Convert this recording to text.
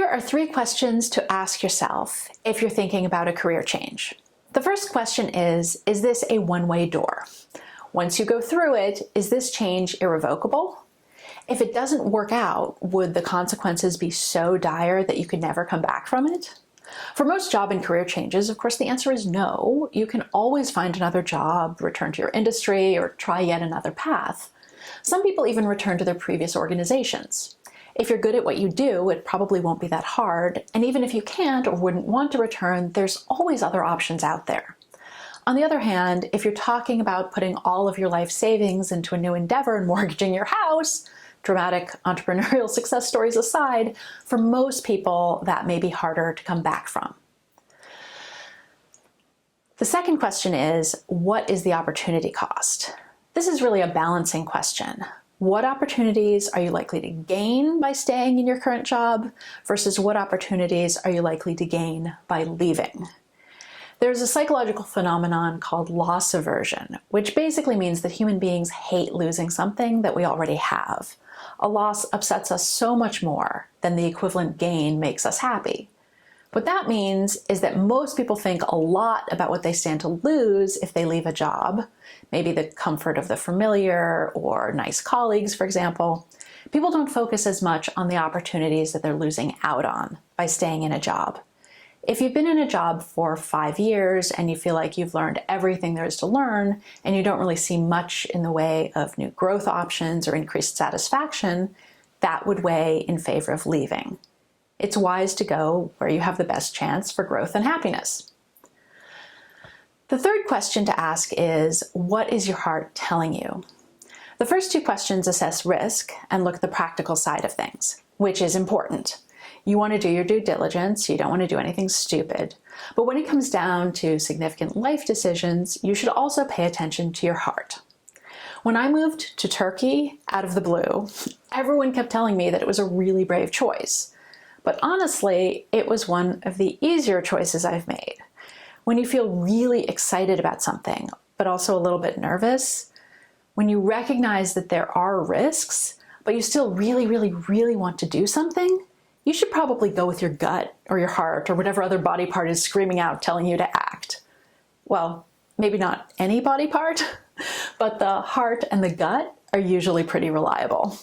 Here are 3 questions to ask yourself if you're thinking about a career change. The first question is this a one-way door? Once you go through it, is this change irrevocable? If it doesn't work out, would the consequences be so dire that you could never come back from it? For most job and career changes, of course, the answer is no. You can always find another job, return to your industry, or try yet another path. Some people even return to their previous organizations. If you're good at what you do, it probably won't be that hard, and even if you can't or wouldn't want to return, there's always other options out there. On the other hand, if you're talking about putting all of your life savings into a new endeavor and mortgaging your house, dramatic entrepreneurial success stories aside, for most people that may be harder to come back from. The second question is, what is the opportunity cost? This is really a balancing question. What opportunities are you likely to gain by staying in your current job versus what opportunities are you likely to gain by leaving? There's a psychological phenomenon called loss aversion, which basically means that human beings hate losing something that we already have. A loss upsets us so much more than the equivalent gain makes us happy. What that means is that most people think a lot about what they stand to lose if they leave a job, maybe the comfort of the familiar or nice colleagues, for example. People don't focus as much on the opportunities that they're losing out on by staying in a job. If you've been in a job for 5 years and you feel like you've learned everything there is to learn and you don't really see much in the way of new growth options or increased satisfaction, that would weigh in favor of leaving. It's wise to go where you have the best chance for growth and happiness. The third question to ask is, what is your heart telling you? The first 2 questions assess risk and look at the practical side of things, which is important. You want to do your due diligence, you don't want to do anything stupid. But when it comes down to significant life decisions, you should also pay attention to your heart. When I moved to Turkey out of the blue, everyone kept telling me that it was a really brave choice. But honestly, it was one of the easier choices I've made. When you feel really excited about something, but also a little bit nervous, when you recognize that there are risks, but you still really want to do something, you should probably go with your gut or your heart or whatever other body part is screaming out telling you to act. Well, maybe not any body part, but the heart and the gut are usually pretty reliable.